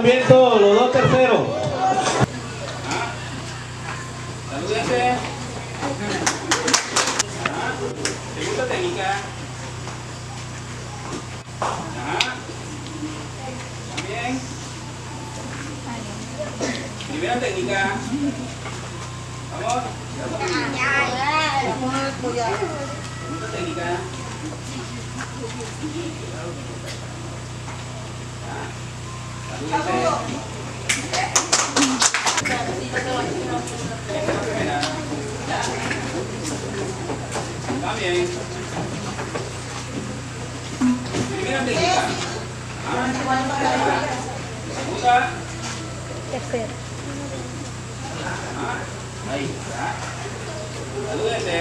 entrenamiento, los dos terceros. Salúdense. Segunda técnica. También. Primera técnica. Vamos. Segunda técnica. También. Primera técnica. Segunda. Tercero. Ahí está. Salúdense.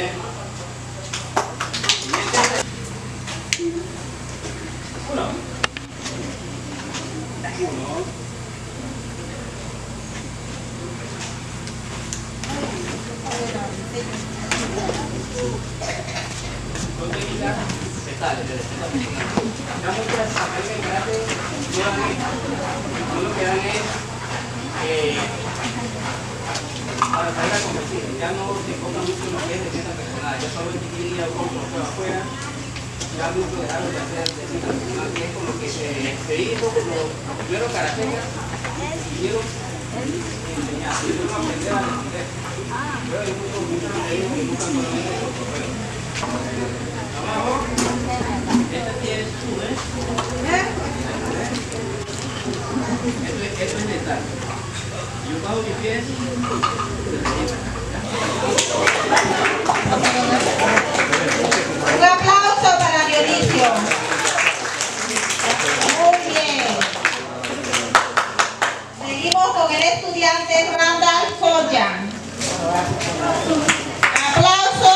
Uno. Ahora salga con vestido, ya no se enfoca mucho en lo que es defensa personal, ya solo el que ir a un juego afuera, ya mucho dejarlo de hacer defensa personal, que es con lo que se hizo, lo primero karatecas quisieron enseñar, quisieron aprender a defender. Pero hay muchos mecanismos que buscan solamente por correo. Abajo, esta tiene sube. Esto es mental. Yo bajo mis pies. Un aplauso para Dionisio. Muy bien. Seguimos con el estudiante Randall Soyan. Aplauso.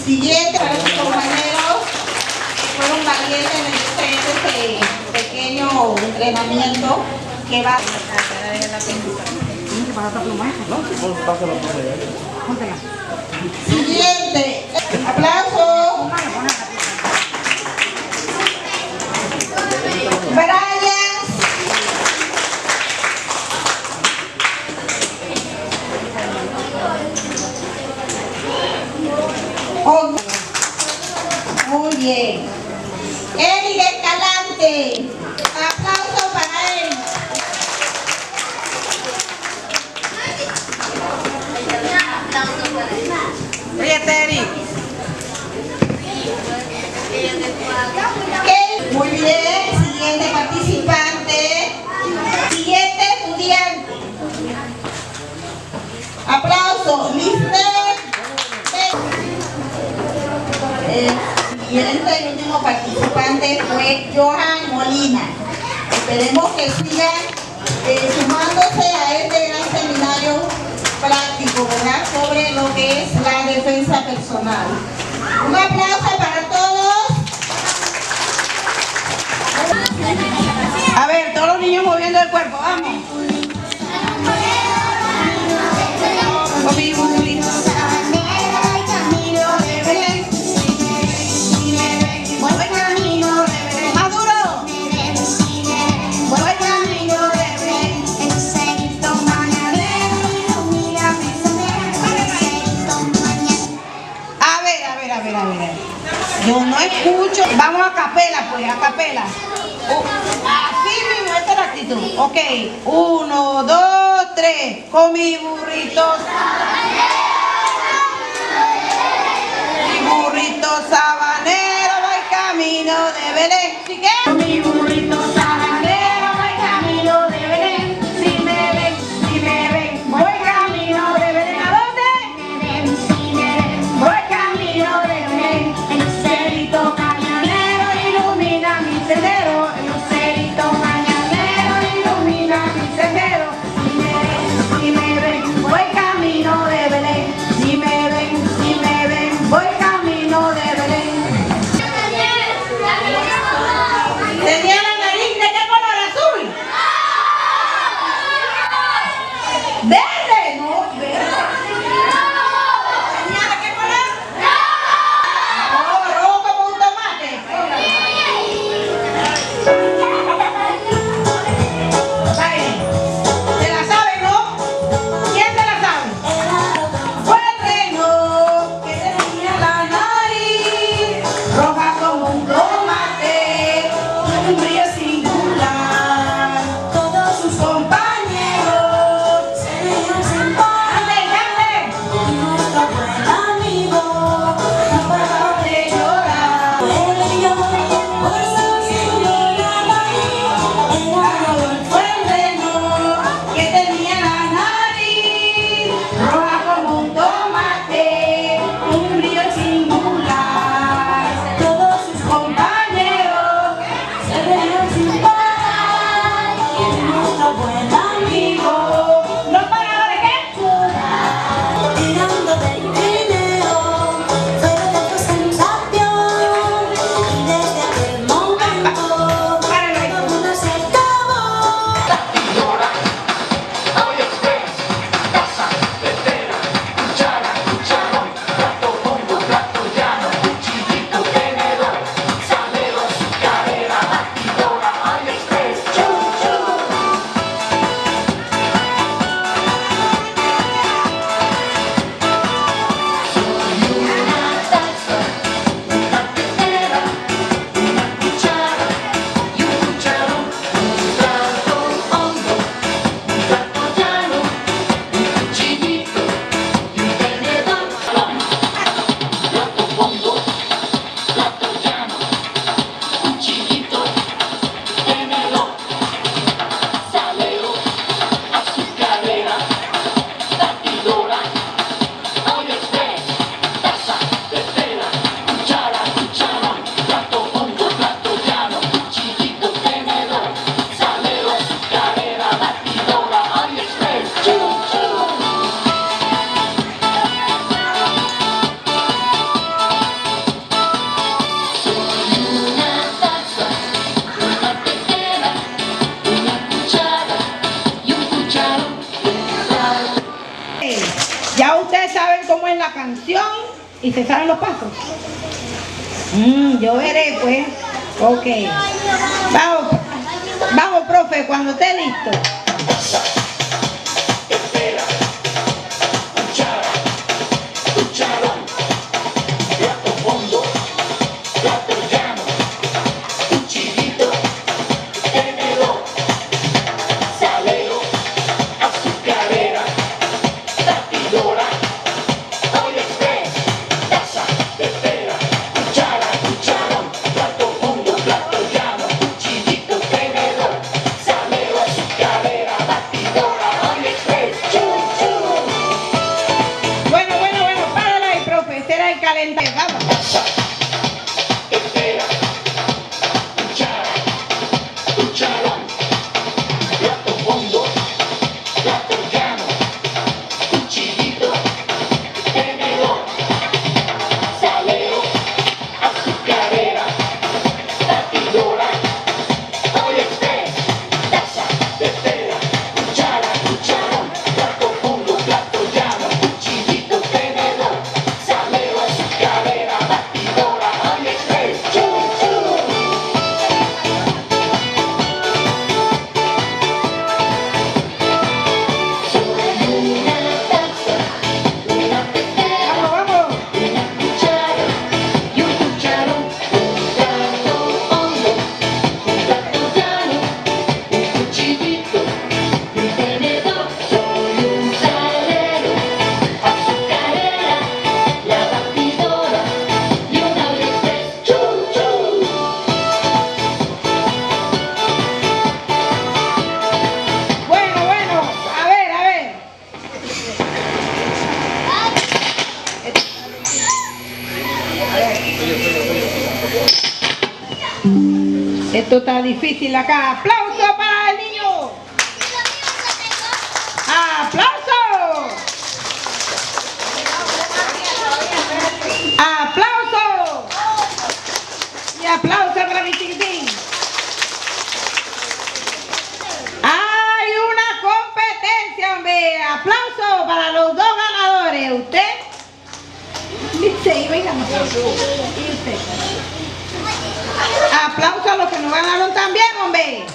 Siguiente para sus compañeros que fueron valientes en este pequeño entrenamiento que va Siguiente, aplauso. Brian. Oh, muy bien. Eric Escalante. Aplauso para él. Ríete, Eric. Muy bien. Siguiente participante. Siguiente estudiante. Aplauso. Lisbeth. El siguiente y último participante fue Johan Molina. Esperemos que sigan sumándose a este gran seminario práctico, ¿verdad?, sobre lo que es la defensa personal. Un aplauso para todos. A ver, todos los niños moviendo el cuerpo, vamos. Con mi burrito. Más duro. A ver. Yo no escucho. Vamos a capela, pues, a capela. Así mismo, esta es la actitud. Ok, 1, 2, 3. Con mi burrito. Mi burrito sabanero va el camino de Belén. ¿Sí qué? Con mi burrito sabanero va el camino de Belén. Si me ven, voy camino de Belén. ¿A dónde? Voy camino de Belén. El lucerito mañanero ilumina mi sendero. El lucerito mañanero ilumina mi sendero. Si me ven, voy camino de Belén. Si me ven, voy camino de Belén. Señalan es la canción y se saben los pasos. Yo veré, pues. Ok. Vamos, profe, cuando esté listo. Esto está difícil acá. ¡Aplauso para el niño! ¡Aplauso! ¡Aplauso! Y aplauso para mi chiquitín. ¡Hay una competencia, hombre! ¡Aplauso para los dos ganadores! ¿Usted? Dice, y venga, ¿y usted? Aplausos a los que nos ganaron también, hombre.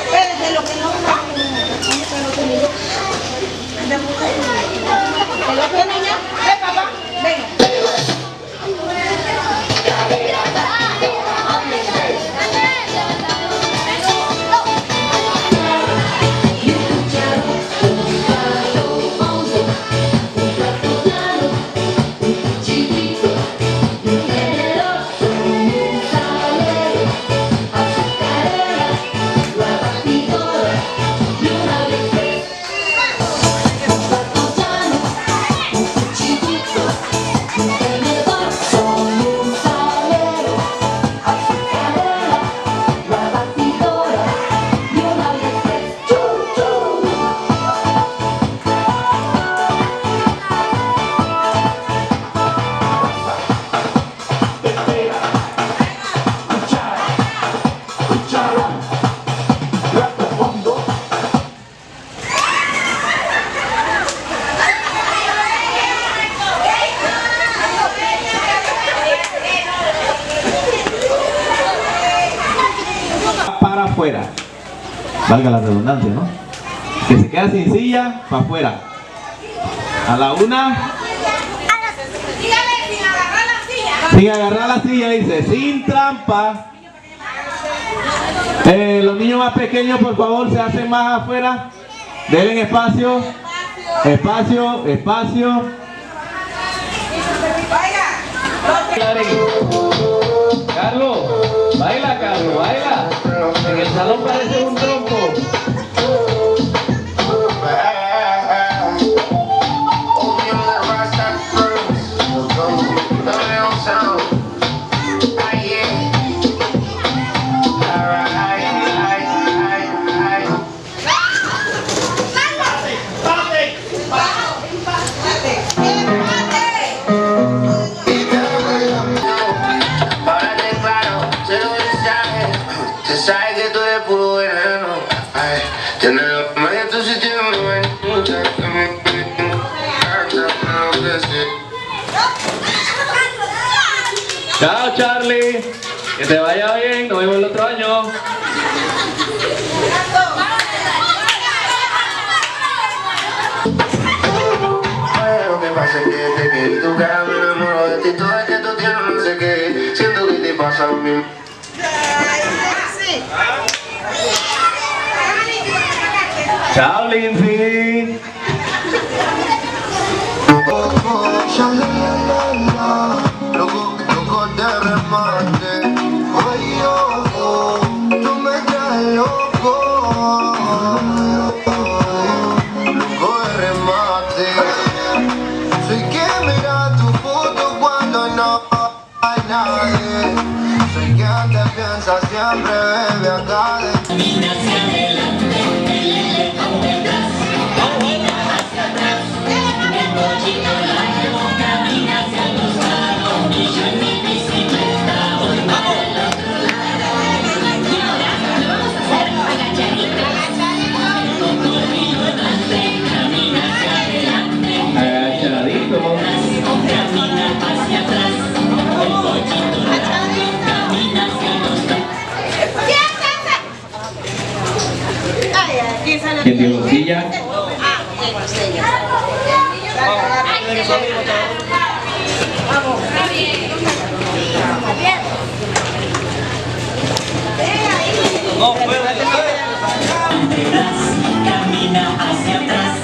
Espérense, los que no ganaron. ¿El otro niño? Ven, papá. Venga. Para afuera, valga la redundancia, ¿no? Que se queda sin silla, para afuera. A la una. Sin agarrar la silla, dice, sin trampa. Los niños más pequeños, por favor, se hacen más afuera. Denle espacio. Espacio, espacio. Carlos, baila, Carlos, baila. En el salón parece un trompo. Sabes que tú eres puro Chao, Charlie. Que te vaya bien. Nos vemos el otro año. Lo que pasa es que desde que vi tu cara me enamoro de ti. Todo es que tú tienes no sé qué. Siento que te pasa a mí. Chao, Lindsay. Loco de remate. Oye, tú me traes loco. Loco de remate. Soy que mira tu foto cuando no hay nadie. Soy quien te piensa siempre, bebe acá de Camina hacia adelante, el elefante atrás, camina hacia atrás, el pollito largo camina hacia el costado, y yo en mi bicicleta voy para el otro lado. Y ahora lo vamos a hacer agachaditos. El cocodrilo andante camina hacia adelante, Agachadito. camina hacia atrás, el pollito largo camina hacia el costado. ¿Quién dio la silla? Camina hacia atrás,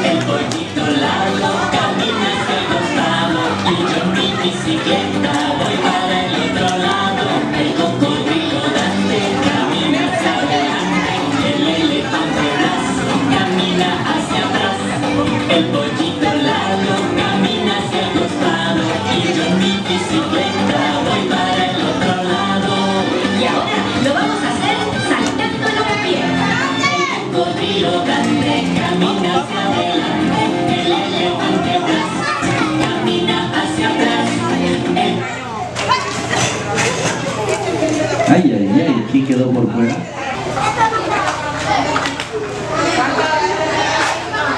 el pollito largo camina hacia el costado, y yo en mi bicicleta voy para el otro lado. El cocodrilo grande camina hacia adelante, el elefante atrás camina hacia atrás, el pollito largo camina hacia el costado, y yo en mi bicicleta voy para el otro lado. Y ahora lo vamos a hacer saltando los pies. El cocodrilo grande camina hacia adelante, el elefante atrás camina hacia atrás. Ay, ay, ay. ¿Quién quedó por fuera?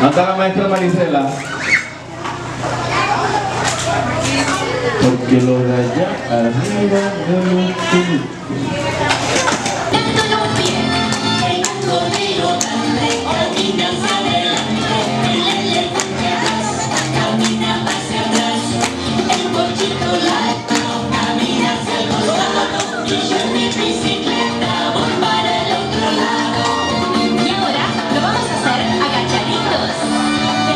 ¿Dónde está la maestra Marisela? Porque lo de allá arriba de los Saltando los pies, el cocodrilo grande camina hacia adelante, el elefante atrás camina hacia atrás, el pollito largo camina hacia el costado, y yo en mi bicicleta voy para el otro lado. Y ahora lo vamos a hacer agachaditos.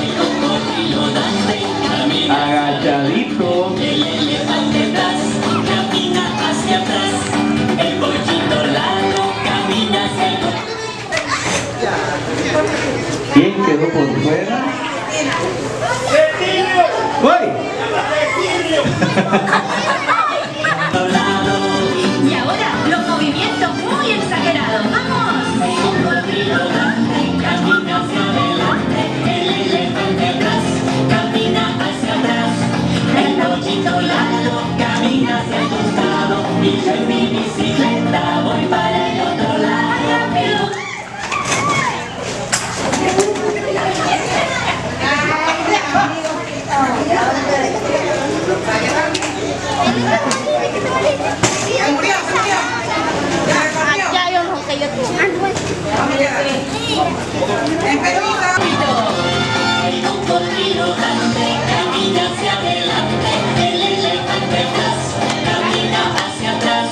El cocodrilo grande camina agachadito. el elefante atrás camina hacia atrás, el pollito largo camina hacia el ¿Quién quedó por fuera? ¡Voy! otro lado. Y ahora los movimientos muy exagerados. ¡Vamos! El cocodrilo grande camina hacia adelante, el elefante atrás camina hacia atrás, el pollito largo camina hacia el costado, y yo en mi bicicleta voy para el otro lado. El cocodrilo grande camina hacia adelante, el elefante atrás camina hacia atrás,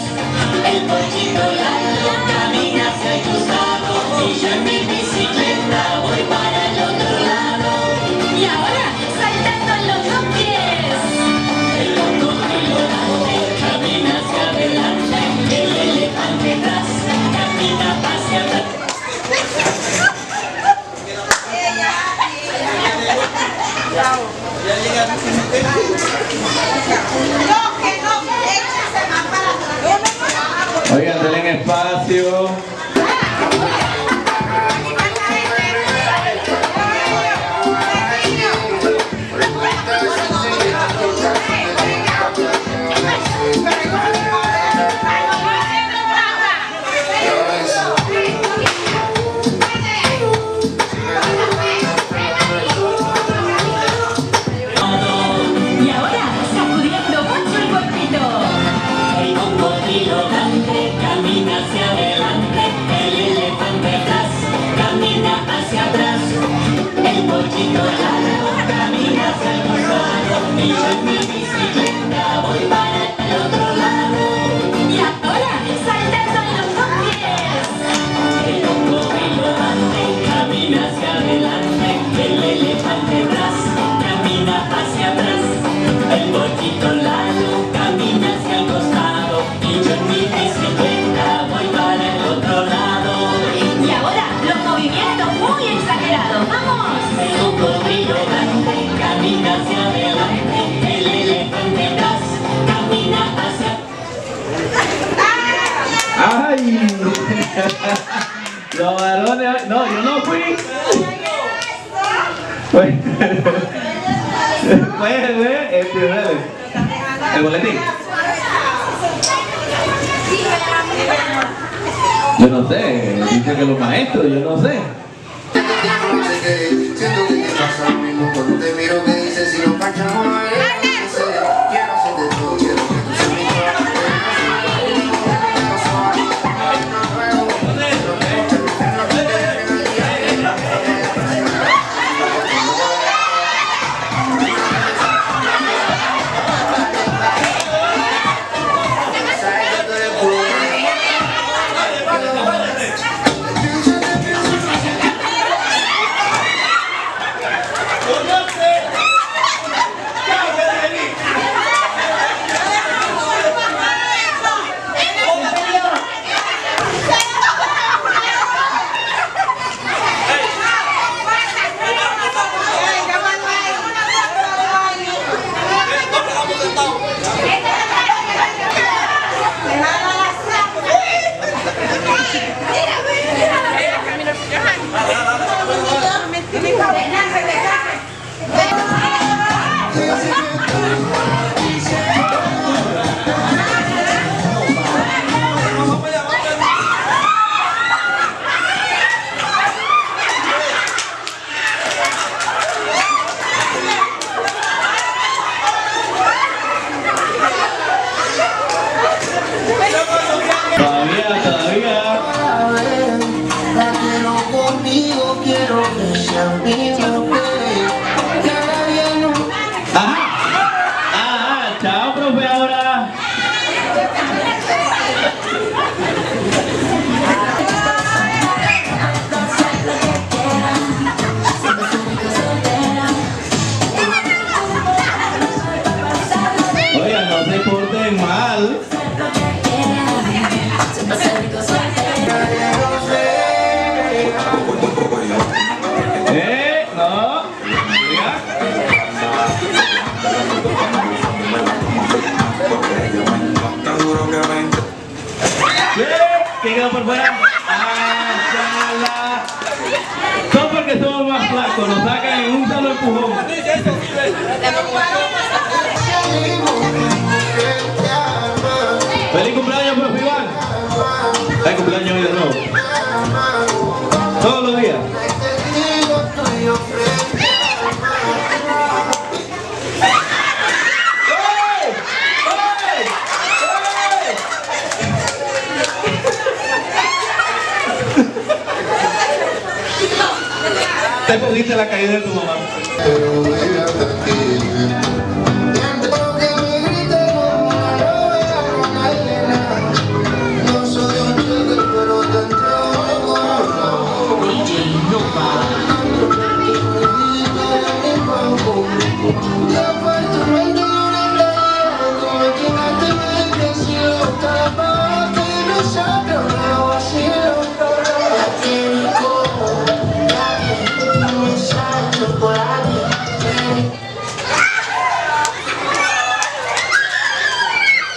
el pollito largo camina hacia el costado, y yo en mi bicicleta voy para el otro lado. Y ahora saltando en los dos pies. El cocodrilo grande camina hacia adelante, el elefante atrás camina hacia atrás. Oigan, denle espacio. Y ahora sacudiendo mucho el cuerpito. Los varones, no, yo no fui. Puedes ver el boletín. Yo no sé, dice que los maestros, yo no sé. Siento que te pasa lo mismo cuando te miro que dices si nos parchamos a ver. Quiero hacerte todo, quiero que tú seas mi Chao, profe, ahora. Oigan, no se porten mal. No. ¿Quién quedó por fuera? Son porque somos más flacos, nos sacan en un solo empujón. ¡Feliz cumpleaños, profe Iván! ¡Feliz cumpleaños hoy de nuevo! Todos los días. Te pudiste la caída de tu mamá.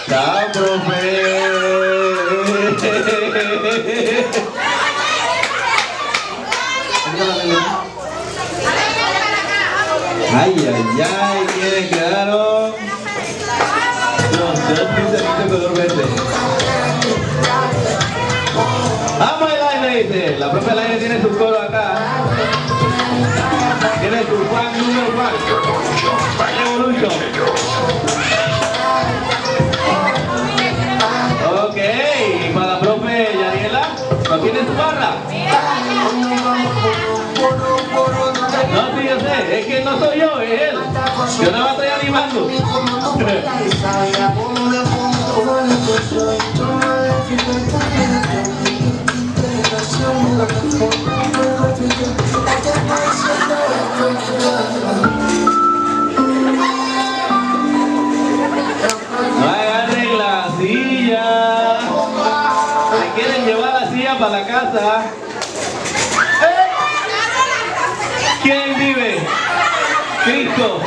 Chao, profe. Ay, ay, ay, ¿quiénes quedaron? Los dos pincelitos color verde. Vamos el aire, dice. La profe Laine tiene su coro acá. Tiene su fan número 1. Evolution. Ok, y para la profe Yariela, ¿no tiene su barra? No, sí, yo sé, es que no soy yo, es él. Yo nada más estoy animando. No agarren la silla. Se quieren llevar la silla para la casa. ¿Quién vive? Cristo.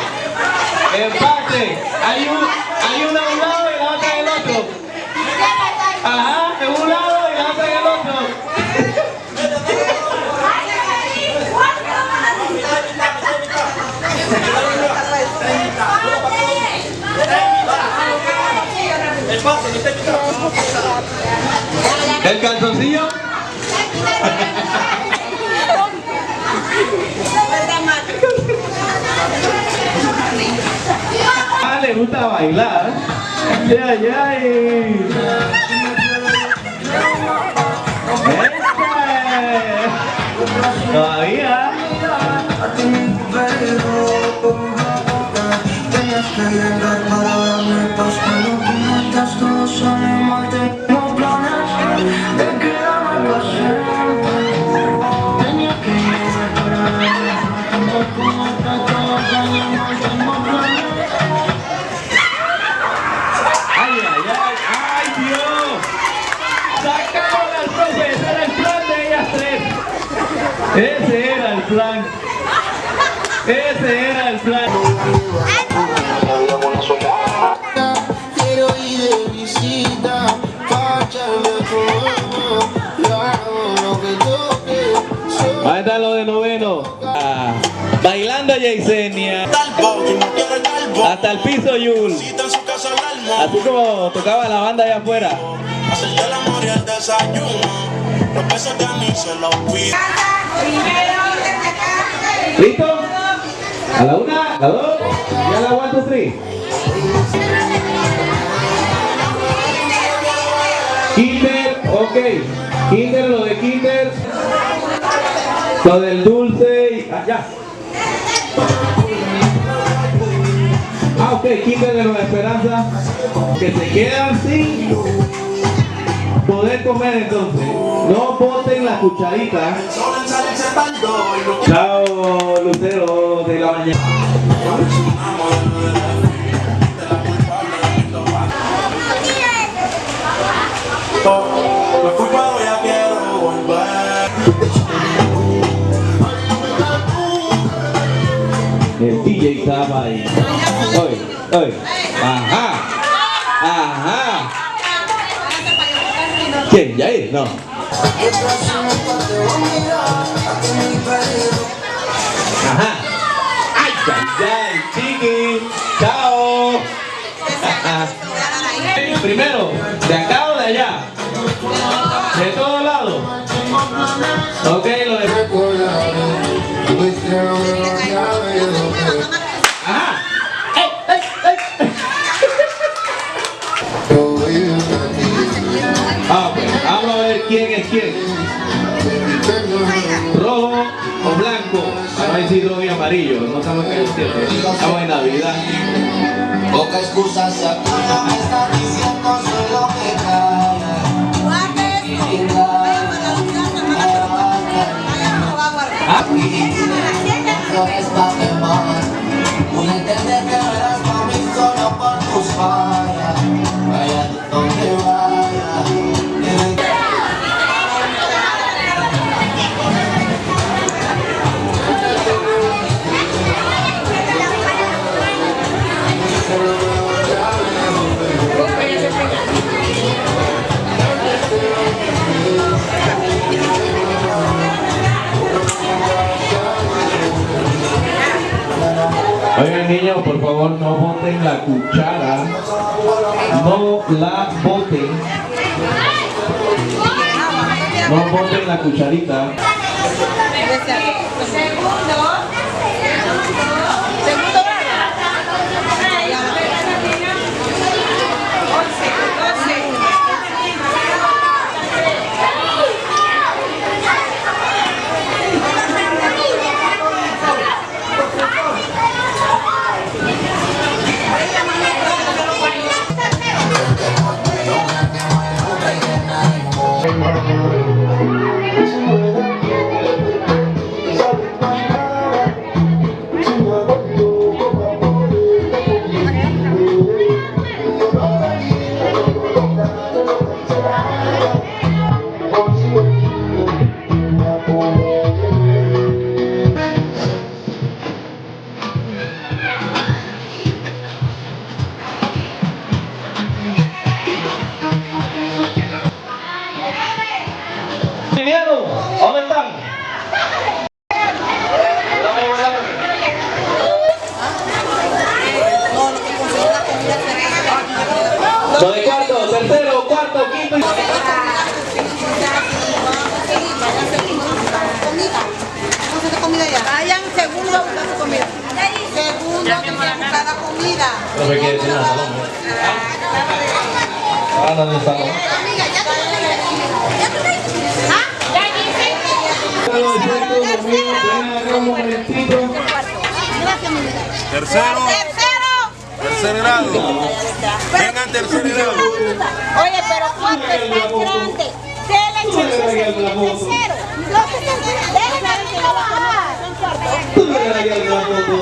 Empate. Hay una a un lado y la otra del otro. Ajá, de un lado y la otra ¿El calzoncillo? Ah, le gusta bailar. Ay. Todavía. ¡Ay, Dios! ¡Sacaron al profe! ¡Ese era el plan de ellas tres! ¡Ese era el plan! ¡Ese era el plan! Quiero ir de visita, pa' echarme fuego, y hago lo que toque. Ahí está lo de noveno. Bailando Yesenia. Hasta el piso, Yul. Así como tocaba la banda allá afuera. ¿Listo? A la una, a la dos, y a la 1, 2, 3. Kinder, ok. Kinder, lo de Kinder. Lo del dulce y allá. Ok, Kinder de Nueva Esperanza. Que se quedan sin poder comer entonces. No boten la cucharita. Chao, Lucero de la mañana. El DJ estaba ahí. Hoy. Ajá. Ajá. ¿Quién? ¿Yair? No. Ajá. Ay, chiqui. Chao. Primero, ¿de acá o de allá? ¿De todos lados? Ok, lo de... Ajá. Ok, vamos a ver quién es quién. Rojo o blanco. A ver si rojo y amarillo. No estamos en el tiempo. Estamos en Navidad. Poca excusa se acaba, me está diciendo solo que calla. Flores pa' quemar, un entender que verás pa' mí solo por tus fallas. Vaya donde vaya. Oigan, niños, por favor, no boten la cuchara. No la boten. No boten la cucharita. segundo, tercero, cuarto, quinto y... Vayan segundo a buscar su comida. Segundo que buscar la comida. No me quiere decir nada, ¿no? ¿Dónde está? Un momentito. Tercero grado. Vengan tercer grado. Oye, pero ¿cuánto es tan grande? Déjenle el tercero. Déjenle trabajar. Tú me regalas la foto.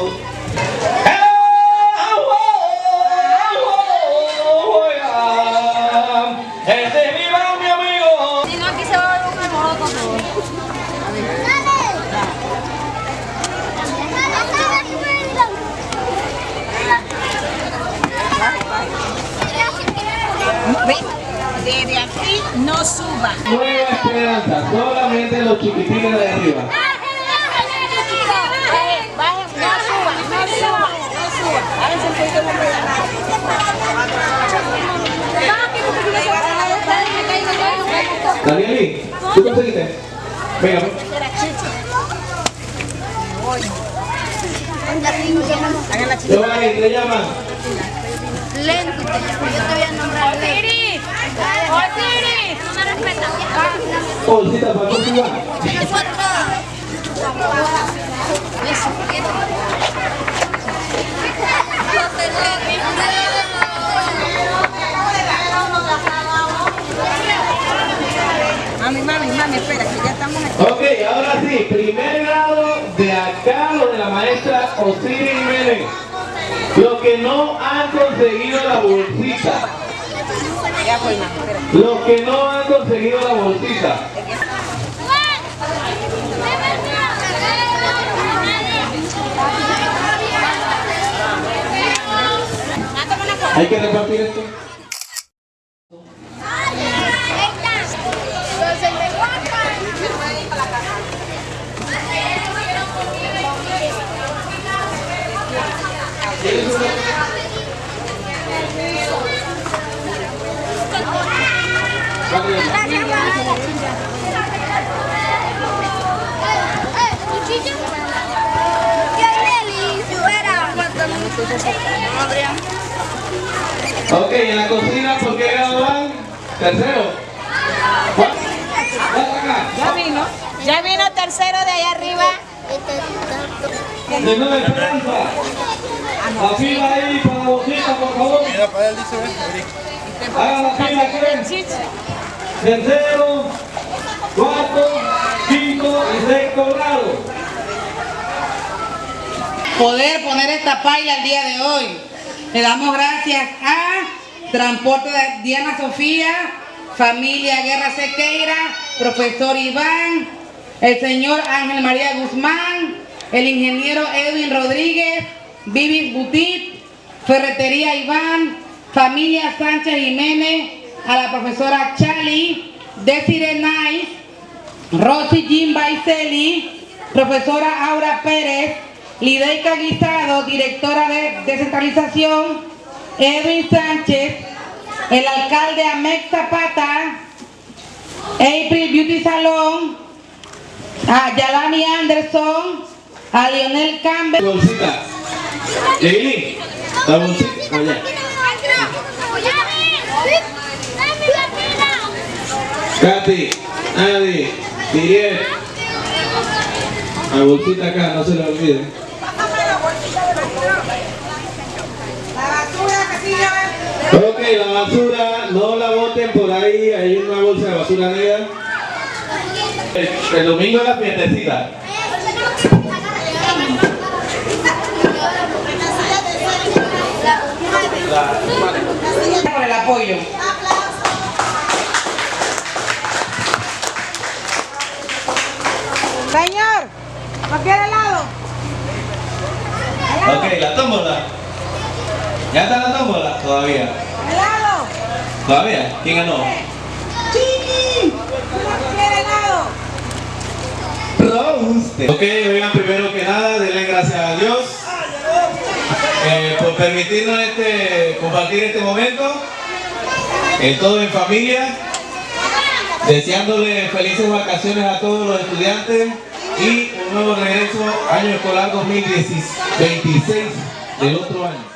Este es mi amigo. Si no, aquí se va a ver un alboroto. Desde aquí no suba. Nueva esperanza, solamente los chiquitines de arriba. Danieli, ¿tú conseguiste? Venga. Giovanni, te llaman. Lento, yo te voy a nombrar. ¡Osiris! ¡Osiris! No me respetas. Bolsita para continuar. Mami, espera, que ya estamos aquí. Ok, ahora sí, primer grado de acá, lo de la maestra Osiris Jiménez. Los que no han conseguido la bolsita. Los que no han conseguido la bolsita. Hay que repartir esto. Ok, en la cocina, ¿por qué grado van? Tercero. Ya vino tercero de allá arriba. De Nueva Esperanza. La fila ahí para la bolsita, por favor. Mira para él, dice, Hagan la fila, ¿qué? Tercero, cuarto, quinto y sexto grado. Poder poner esta paila el día de hoy. Le damos gracias a Transporte de Diana Sofía, Familia Guerra Sequeira, Profesor Iván, el señor Ángel María Guzmán, el ingeniero Edwin Rodríguez, Vivis Butit, Ferretería Iván, Familia Sánchez Jiménez, a la profesora Chali, Desiree Nice, Rosy Jim Baiseli, profesora Aura Pérez, Lideika Guisado, directora de descentralización, Edwin Sánchez, el alcalde Amex Zapata, April Beauty Salon, a Yalani Anderson, a Lionel Campbell. Bolsita. Eileen, la bolsita. Allá. Katy, Adi, Miguel. La bolsita acá, no se la olviden. La basura que sigue. Ok, la basura, no la boten por ahí, hay una bolsa de basura negra. El domingo es la fiestecita. Por el apoyo. Señor, ¿no quiere helado? Ok, la tómbola. ¿Ya está la tómbola? Todavía. ¿Helado? ¿Todavía? ¿Quién ganó? ¡Chiqui! ¿No quiere helado? Roast. Ok, oigan, primero que nada, denle gracias a Dios por permitirnos compartir este momento. Todo en familia, deseándole felices vacaciones a todos los estudiantes y un nuevo regreso año escolar 2026 del otro año.